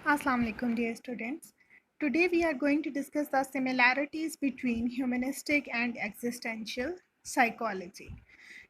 Assalamu alaikum, dear students. Today we are going to discuss the similarities between humanistic and existential psychology.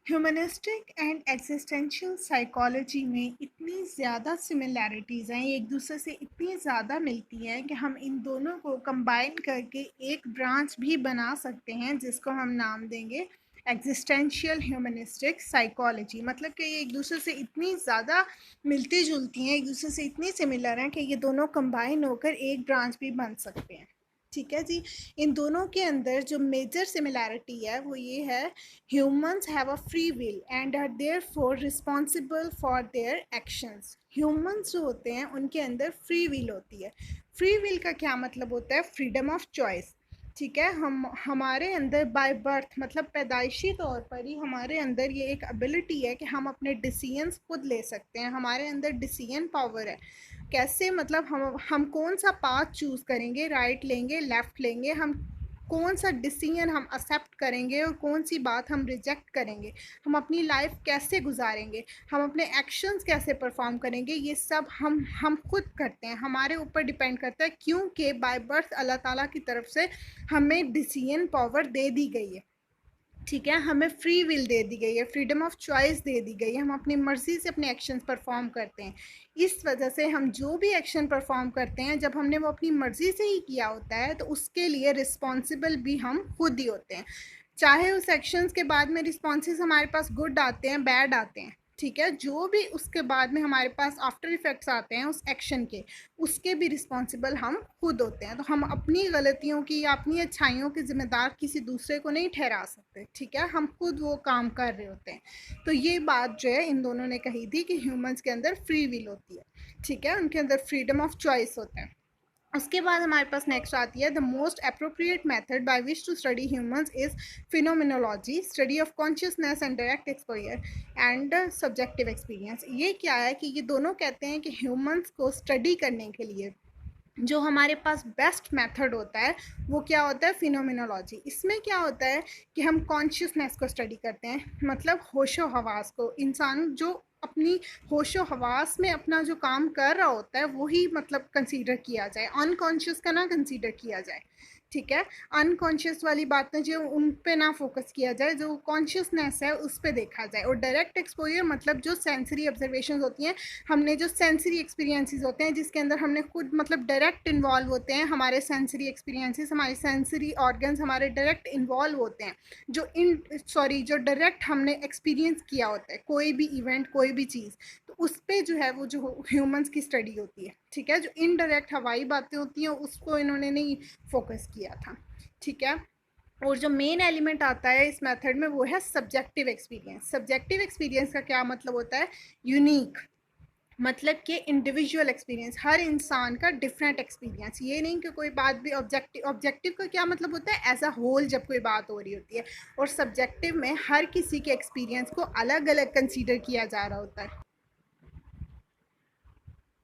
Humanistic and existential psychology में इतनी ज़्यादा similarities हैं, एक दूसरे से इतनी ज़्यादा मिलती हैं कि हम इन दोनों को कंबाइन करके एक ब्रांच भी बना सकते हैं जिसको हम नाम देंगे एग्जिस्टेंशियल ह्यूमनिस्टिक साइकोलॉजी। मतलब कि ये एक दूसरे से इतनी ज़्यादा मिलती जुलती हैं, एक दूसरे से इतनी सिमिलर हैं कि ये दोनों कंबाइन होकर एक ब्रांच भी बन सकते हैं। ठीक है जी। इन दोनों के अंदर जो मेजर सिमिलैरिटी है वो ये है, humans have a free will and are therefore responsible for their actions. Humans जो होते हैं उनके अंदर फ्री विल होती है। फ्री विल का क्या मतलब होता है? Freedom of choice. ठीक है, हम हमारे अंदर बाय बर्थ मतलब पैदाइशी तौर पर ही हमारे अंदर ये एक एबिलिटी है कि हम अपने डिसीजंस खुद ले सकते हैं। हमारे अंदर डिसीजन पावर है। कैसे? मतलब हम कौन सा पाथ चूज़ करेंगे, राइट लेंगे, लेफ़्ट लेंगे, हम कौन सा डिसीजन हम एक्सेप्ट करेंगे और कौन सी बात हम रिजेक्ट करेंगे, हम अपनी लाइफ कैसे गुजारेंगे, हम अपने एक्शंस कैसे परफॉर्म करेंगे, ये सब हम खुद करते हैं। हमारे ऊपर डिपेंड करता है क्योंकि बाय बर्थ अल्लाह ताला की तरफ से हमें डिसीजन पावर दे दी गई है। ठीक है, हमें फ्री विल दे दी गई है, फ्रीडम ऑफ चॉइस दे दी गई है, हम अपनी मर्जी से अपने एक्शंस परफॉर्म करते हैं। इस वजह से हम जो भी एक्शन परफॉर्म करते हैं, जब हमने वो अपनी मर्जी से ही किया होता है तो उसके लिए रिस्पॉन्सिबल भी हम खुद ही होते हैं। चाहे उस एक्शंस के बाद में रिस्पॉन्सेज हमारे पास गुड आते हैं, बैड आते हैं, ठीक है, जो भी उसके बाद में हमारे पास आफ्टर इफ़ेक्ट्स आते हैं उस एक्शन के, उसके भी रिस्पॉन्सिबल हम खुद होते हैं। तो हम अपनी गलतियों की या अपनी अच्छाइयों के ज़िम्मेदार किसी दूसरे को नहीं ठहरा सकते। ठीक है, हम खुद वो काम कर रहे होते हैं। तो ये बात जो है इन दोनों ने कही थी कि ह्यूमंस के अंदर फ्री विल होती है। ठीक है, उनके अंदर फ्रीडम ऑफ चॉइस होता है। उसके बाद हमारे पास नेक्स्ट आती है, the most appropriate method by which to study humans is phenomenology, study of consciousness and direct exposure and subjective experience. ये क्या है कि ये दोनों कहते हैं कि ह्यूमंस को स्टडी करने के लिए जो हमारे पास बेस्ट मेथड होता है वो क्या होता है? फिनोमिनोलॉजी। इसमें क्या होता है कि हम कॉन्शियसनेस को स्टडी करते हैं, मतलब होशो हवास को। इंसान जो अपनी होशो हवास में अपना जो काम कर रहा होता है वही मतलब कंसीडर किया जाए, अनकॉन्शियस का ना कंसीडर किया जाए। ठीक है, अनकॉन्शियस वाली बातें जो उन पे ना फोकस किया जाए, जो कॉन्शियसनेस है उस पे देखा जाए। और डायरेक्ट एक्सपोजर मतलब जो सेंसरी ऑब्जर्वेशन होती हैं, हमने जो सेंसरी एक्सपीरियंसेस होते हैं जिसके अंदर हमने खुद मतलब डायरेक्ट इन्वॉल्व होते हैं, हमारे सेंसरी एक्सपीरियंसेस, हमारे सेंसरी ऑर्गन्स हमारे डायरेक्ट इन्वॉल्व होते हैं, जो डायरेक्ट हमने एक्सपीरियंस किया होता है कोई भी इवेंट, कोई भी चीज़, तो उस पर जो है वो जो ह्यूमंस की स्टडी होती है। ठीक है, जो इनडायरेक्ट हवाई बातें होती हैं उसको इन्होंने नहीं फोकस किया था। ठीक है, और जो मेन एलिमेंट आता है इस मेथड में वो है सब्जेक्टिव एक्सपीरियंस। सब्जेक्टिव एक्सपीरियंस का क्या मतलब होता है? यूनिक, मतलब कि इंडिविजुअल एक्सपीरियंस, हर इंसान का डिफरेंट एक्सपीरियंस। ये नहीं कि कोई बात भी ऑब्जेक्टिव, ऑब्जेक्टिव का क्या मतलब होता है? एज अ होल जब कोई बात हो रही होती है, और सब्जेक्टिव में हर किसी के एक्सपीरियंस को अलग अलग कंसीडर किया जा रहा होता है।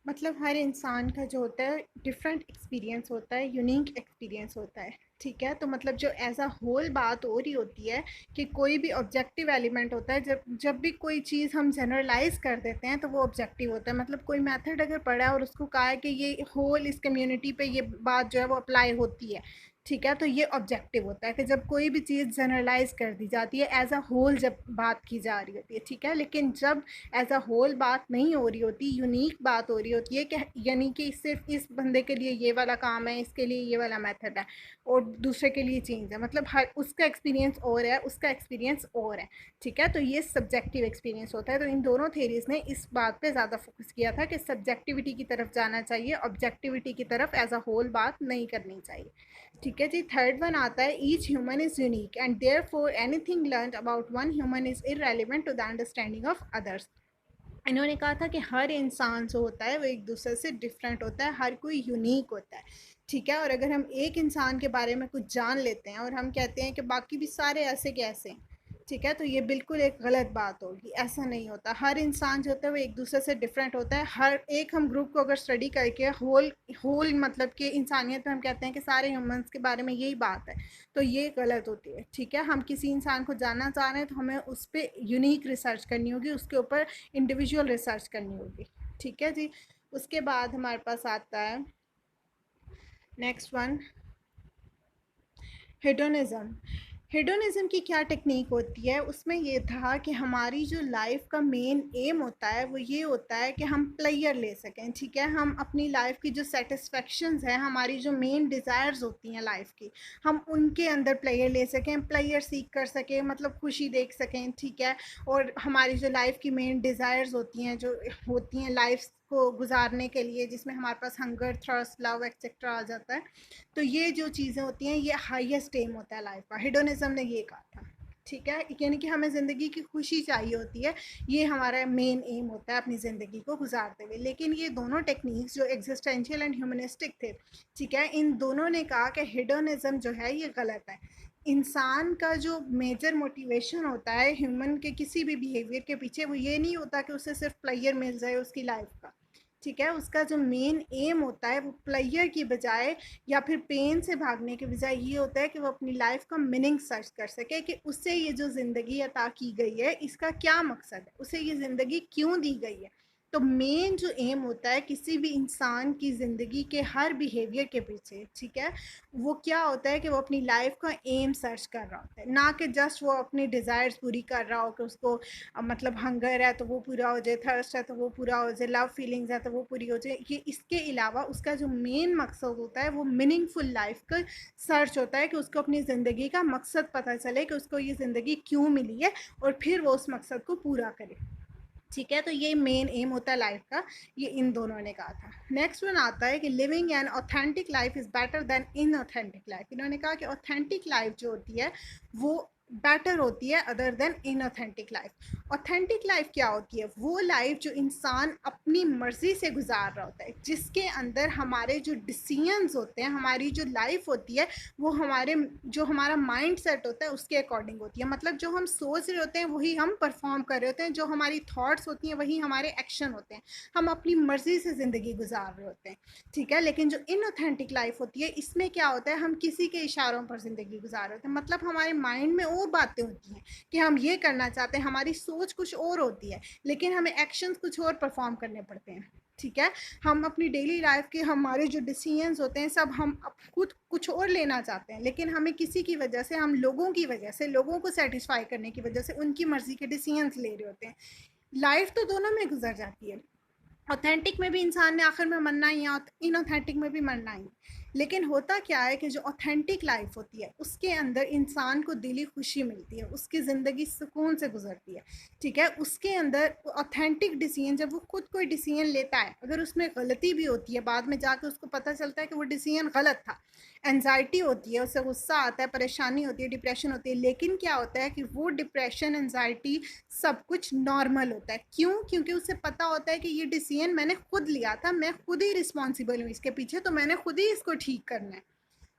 मतलब हर इंसान का जो होता है डिफरेंट एक्सपीरियंस होता है, यूनिक एक्सपीरियंस होता है। ठीक है, तो मतलब जो एज अ होल बात हो रही होती है कि कोई भी ऑब्जेक्टिव एलिमेंट होता है, जब जब भी कोई चीज़ हम जनरलाइज कर देते हैं तो वो ऑब्जेक्टिव होता है। मतलब कोई मेथड अगर पढ़ा है और उसको कहा है कि ये होल इस कम्युनिटी पे ये बात जो है वो अप्लाई होती है, ठीक है, तो ये ऑब्जेक्टिव होता है कि जब कोई भी चीज़ जनरलाइज कर दी जाती है, एज अ होल जब बात की जा रही होती है। ठीक है, लेकिन जब एज अ होल बात नहीं हो रही होती, यूनिक बात हो रही होती है कि यानी कि सिर्फ इस बंदे के लिए ये वाला काम है, इसके लिए ये वाला मेथड है और दूसरे के लिए चेंज है, मतलब हर उसका एक्सपीरियंस और है, उसका एक्सपीरियंस और है। ठीक है, तो ये सब्जेक्टिव एक्सपीरियंस होता है। तो इन दोनों थेरीज ने इस बात पे ज़्यादा फोकस किया था कि सब्जेक्टिविटी की तरफ जाना चाहिए, ऑब्जेक्टिविटी की तरफ एज अ होल बात नहीं करनी चाहिए। ठीक है जी। थर्ड वन आता है, each human is unique and therefore anything learn about one human is irrelevant to the understanding of others. इन्होंने कहा था कि हर इंसान जो होता है वो एक दूसरे से डिफरेंट होता है, हर कोई यूनिक होता है। ठीक है, और अगर हम एक इंसान के बारे में कुछ जान लेते हैं और हम कहते हैं कि बाकी भी सारे ऐसे कैसे हैं, ठीक है, तो ये बिल्कुल एक गलत बात होगी। ऐसा नहीं होता, हर इंसान जो होता है वो एक दूसरे से डिफरेंट होता है। हर एक हम ग्रुप को अगर स्टडी करके होल होल मतलब कि इंसानियत में हम कहते हैं कि सारे ह्यूमंस के बारे में यही बात है, तो ये गलत होती है। ठीक है, हम किसी इंसान को जानना चाह रहे हैं तो हमें उस पर यूनिक रिसर्च करनी होगी, उसके ऊपर इंडिविजुअल रिसर्च करनी होगी। ठीक है जी। उसके बाद हमारे पास आता है नेक्स्ट वन, हेडोनिज्म। हेडोनिज्म की क्या टेक्निक होती है, उसमें ये था कि हमारी जो लाइफ का मेन एम होता है वो ये होता है कि हम प्लेयर ले सकें, ठीक है, हम अपनी लाइफ की जो सेटिस्फेक्शंस हैं, हमारी जो मेन डिज़ायर्स होती हैं लाइफ की, हम उनके अंदर प्लेयर ले सकें, प्लेयर सीख कर सकें, मतलब खुशी देख सकें, ठीक है। और हमारी जो लाइफ की मेन डिज़ायर्स होती हैं, जो होती हैं लाइफ को गुजारने के लिए, जिसमें हमारे पास हंगर, थ्रस्ट, लव एक्सेट्रा आ जाता है, तो ये जो चीज़ें होती हैं ये हाईएस्ट एम होता है लाइफ का। हेडोनिज्म ने ये कहा था, ठीक है, यानी कि हमें ज़िंदगी की खुशी चाहिए होती है, ये हमारा मेन एम होता है अपनी ज़िंदगी को गुजारते हुए। लेकिन ये दोनों टेक्निक्स जो एग्जिस्टेंशियल एंड ह्यूमनिस्टिक थे, ठीक है, इन दोनों ने कहा कि हेडोनिज्म जो है ये गलत है। इंसान का जो मेजर मोटिवेशन होता है ह्यूमन के किसी भी बिहेवियर के पीछे, वो ये नहीं होता कि उसे सिर्फ प्लेयर मिल जाए उसकी लाइफ का, ठीक है। उसका जो मेन एम होता है वो प्लेयर की बजाय या फिर पेन से भागने के बजाय ये होता है कि वो अपनी लाइफ का मीनिंग सर्च कर सके कि उससे ये जो ज़िंदगी अता की गई है इसका क्या मकसद है, उसे ये ज़िंदगी क्यों दी गई है। तो मेन जो एम होता है किसी भी इंसान की ज़िंदगी के हर बिहेवियर के पीछे, ठीक है, वो क्या होता है कि वो अपनी लाइफ का एम सर्च कर रहा होता है, ना कि जस्ट वो अपनी डिज़ायर्स पूरी कर रहा हो कि उसको मतलब हंगर है तो वो पूरा हो जाए, थर्स्ट है तो वो पूरा हो जाए, लव फीलिंग्स है तो वो पूरी हो जाए। ये इसके अलावा उसका जो मेन मकसद होता है वो मीनिंगफुल लाइफ का सर्च होता है कि उसको अपनी ज़िंदगी का मकसद पता चले कि उसको ये ज़िंदगी क्यों मिली है और फिर वो उस मकसद को पूरा करे, ठीक है। तो ये मेन एम होता है लाइफ का, ये इन दोनों ने कहा था। नेक्स्ट वन आता है कि living an authentic life is better than inauthentic life. इन्होंने कहा कि ऑथेंटिक लाइफ जो होती है वो बेटर होती है other than inauthentic life. Authentic life क्या होती है, वो लाइफ जो इंसान अपनी मर्जी से गुजार रहा होता है, जिसके अंदर हमारे जो डिसीजंस होते हैं, हमारी जो लाइफ होती है वो हमारे जो हमारा माइंड सेट होता है उसके अकॉर्डिंग होती है। मतलब जो हम सोच रहे होते हैं वही हम परफॉर्म कर रहे होते हैं, जो हमारी थॉट्स होती हैं वही हमारे एक्शन होते हैं, हम अपनी मर्जी से ज़िंदगी गुजार रहे होते हैं, ठीक है। लेकिन जो इनऑथेंटिक लाइफ होती है इसमें क्या होता है, हम किसी के इशारों पर ज़िंदगी गुजार रहे होते हैं, मतलब हमारे माइंड में और बातें होती हैं कि हम ये करना चाहते हैं, हमारी सोच कुछ और होती है लेकिन हमें एक्शंस कुछ और परफॉर्म करने पड़ते हैं, ठीक है। हम अपनी डेली लाइफ के हमारे जो डिसीजंस होते हैं सब हम खुद कुछ और लेना चाहते हैं, लेकिन हमें किसी की वजह से, हम लोगों की वजह से, लोगों को सेटिस्फाई करने की वजह से उनकी मर्जी के डिसीजंस ले रहे होते हैं। लाइफ तो दोनों में गुजर जाती है, ऑथेंटिक में भी इंसान ने आखिर में मरना ही है, इनऑथेंटिक में भी मरना ही। लेकिन होता क्या है कि जो ऑथेंटिक लाइफ होती है उसके अंदर इंसान को दिली खुशी मिलती है, उसकी ज़िंदगी सुकून से गुजरती है, ठीक है। उसके अंदर ऑथेंटिक डिसीजन, जब वो खुद कोई डिसीजन लेता है, अगर उसमें गलती भी होती है बाद में जाकर उसको पता चलता है कि वो डिसीजन गलत था, एनजाइटी होती है, उससे गुस्सा आता है, परेशानी होती है, डिप्रेशन होती है, लेकिन क्या होता है कि वो डिप्रेशन, एनजाइटी सब कुछ नॉर्मल होता है। क्यों? क्योंकि उसे पता होता है कि ये डिसीजन मैंने खुद लिया था, मैं खुद ही रिस्पॉन्सिबल हूँ इसके पीछे, तो मैंने खुद ही इसको ठीक करना है,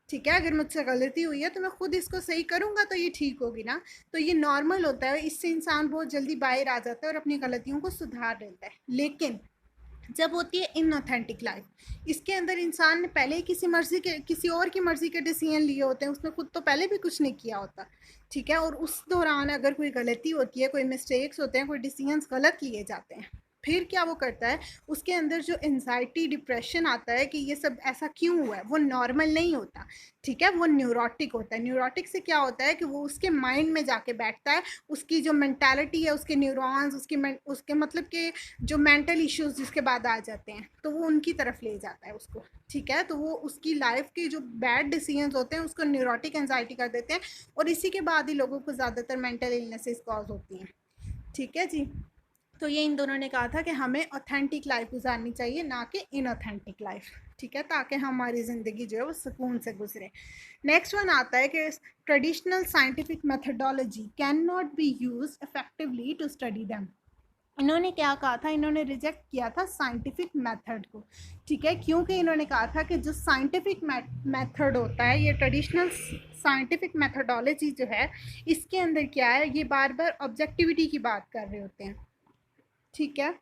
ठीक है। अगर मुझसे गलती हुई है तो मैं खुद इसको सही करूँगा तो ये ठीक होगी ना। तो ये नॉर्मल होता है, इससे इंसान बहुत जल्दी बाहर आ जाता है और अपनी गलतियों को सुधार लेता है। लेकिन जब होती है इनऑथेंटिक लाइफ, इसके अंदर इंसान ने पहले ही किसी और की मर्जी के डिसीजन लिए होते हैं, उसने खुद तो पहले भी कुछ नहीं किया होता, ठीक है। और उस दौरान अगर कोई गलती होती है, कोई मिस्टेक्स होते हैं, कोई डिसीजंस गलत लिए जाते हैं, फिर क्या वो करता है, उसके अंदर जो एनजाइटी, डिप्रेशन आता है कि ये सब ऐसा क्यों हुआ है, वो नॉर्मल नहीं होता, ठीक है, वो न्यूरोटिक होता है। न्यूरोटिक से क्या होता है कि वो उसके माइंड में जाके बैठता है, उसकी जो मेंटालिटी है, उसके न्यूरॉन्स, उसके मतलब के जो मेंटल इश्यूज जिसके बाद आ जाते हैं तो वो उनकी तरफ ले जाता है उसको, ठीक है। तो वो उसकी लाइफ के जो बैड डिसीजंस होते हैं उसको न्यूरोटिक एंजाइटी कर देते हैं और इसी के बाद ही लोगों को ज़्यादातर मेंटल इलनेसेस कॉज होती हैं, ठीक है जी। तो ये इन दोनों ने कहा था कि हमें ऑथेंटिक लाइफ गुजारनी चाहिए, ना कि इनऑथेंटिक लाइफ, ठीक है, ताकि हमारी ज़िंदगी जो है वो सुकून से गुजरे। नेक्स्ट वन आता है कि traditional scientific methodology can not be use effectively to study them. इन्होंने क्या कहा था, इन्होंने रिजेक्ट किया था साइंटिफिक मेथड को, ठीक है, क्योंकि इन्होंने कहा था कि जो साइंटिफिक मेथड होता है, ये ट्रेडिशनल साइंटिफिक मेथडोलॉजी जो है, इसके अंदर क्या है, ये बार बार ऑब्जेक्टिविटी की बात कर रहे होते हैं, ठीक है।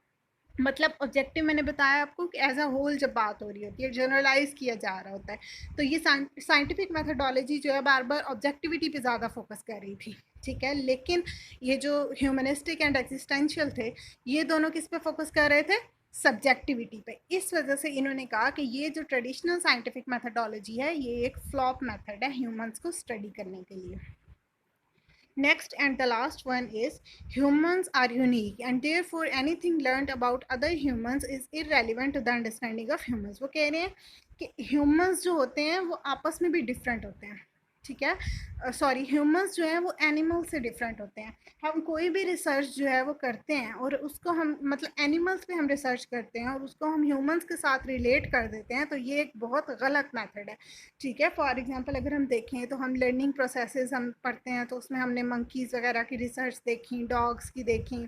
मतलब ऑब्जेक्टिव मैंने बताया आपको कि एज अ होल जब बात हो रही होती है, जनरलाइज किया जा रहा होता है, तो ये साइंटिफिक मेथडोलॉजी जो है बार बार ऑब्जेक्टिविटी पे ज़्यादा फोकस कर रही थी, ठीक है। लेकिन ये जो ह्यूमनिस्टिक एंड एग्जिस्टेंशियल थे, ये दोनों किस पे फोकस कर रहे थे, सब्जेक्टिविटी पे। इस वजह से इन्होंने कहा कि ये जो ट्रेडिशनल साइंटिफिक मेथडोलॉजी है ये एक फ्लॉप मेथड है ह्यूमंस को स्टडी करने के लिए। Next and the last one is humans are unique and therefore anything learned about other humans is irrelevant to the understanding of humans। वो कह रहे हैं कि humans जो होते हैं वो आपस में भी different होते हैं, ठीक है, सॉरी ह्यूमंस जो हैं वो एनिमल से डिफरेंट होते हैं। हम कोई भी रिसर्च जो है वो करते हैं और उसको हम मतलब एनिमल्स पे हम रिसर्च करते हैं और उसको हम ह्यूमंस के साथ रिलेट कर देते हैं, तो ये एक बहुत गलत मेथड है, ठीक है। फॉर एग्जांपल अगर हम देखें तो हम लर्निंग प्रोसेसेस हम पढ़ते हैं तो उसमें हमने मंकीज़ वगैरह की रिसर्च देखी, डॉग्स की देखी,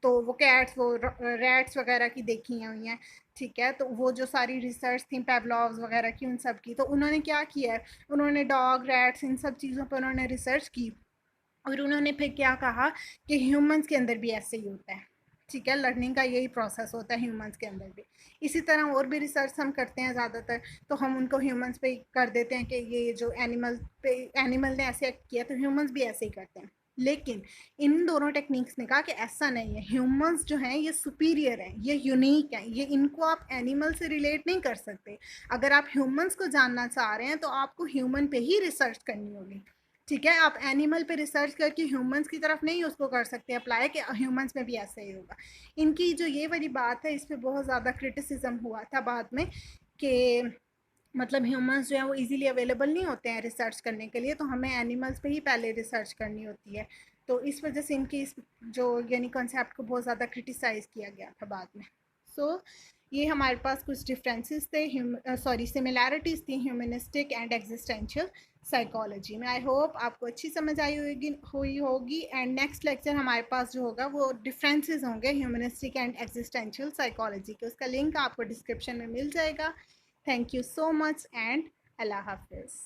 तो वो कैट्स वो रैट्स वगैरह की देखी हुई हैं, ठीक है। तो वो जो सारी रिसर्च थी पेवलॉव्स वगैरह की उन सब की, तो उन्होंने क्या किया है, उन्होंने डॉग रैट्स इन सब चीज़ों पर उन्होंने रिसर्च की और उन्होंने फिर क्या कहा कि ह्यूमंस के अंदर भी ऐसे ही होता है, ठीक है। लर्निंग का यही प्रोसेस होता है ह्यूमंस के अंदर भी। इसी तरह और भी रिसर्च हम करते हैं ज़्यादातर, तो हम उनको ह्यूमंस पे कर देते हैं कि ये जो एनिमल पे एनिमल ने ऐसे एक्ट किया तो ह्यूमंस भी ऐसे ही करते हैं। लेकिन इन दोनों टेक्निक्स ने कहा कि ऐसा नहीं है, ह्यूमंस जो हैं ये सुपीरियर हैं, ये यूनिक हैं, ये इनको आप एनिमल से रिलेट नहीं कर सकते। अगर आप ह्यूमंस को जानना चाह रहे हैं तो आपको ह्यूमन पे ही रिसर्च करनी होगी, ठीक है। आप एनिमल पे रिसर्च करके ह्यूमंस की तरफ नहीं उसको कर सकते अप्लाई कि ह्यूमंस में भी ऐसा ही होगा। इनकी जो ये वाली बात है इस पर बहुत ज़्यादा क्रिटिसिज्म हुआ था बाद में कि मतलब ह्यूमंस जो है वो इजीली अवेलेबल नहीं होते हैं रिसर्च करने के लिए, तो हमें एनिमल्स पे ही पहले रिसर्च करनी होती है। तो इस वजह से इनकी इस जो यानी कॉन्सेप्ट को बहुत ज़्यादा क्रिटिसाइज़ किया गया था बाद में। सो ये हमारे पास कुछ डिफरेंसेस थे, सॉरी सिमिलैरिटीज़ थी ह्यूमनिस्टिक एंड एग्जिस्टेंशियल साइकोलॉजी में। आई होप आपको अच्छी समझ आई होगी एंड नेक्स्ट लेक्चर हमारे पास जो होगा वो डिफरेंसेस होंगे ह्यूमनिस्टिक एंड एग्जिस्टेंशियल साइकोलॉजी के। उसका लिंक आपको डिस्क्रिप्शन में मिल जाएगा। Thank you so much and Allah Hafiz.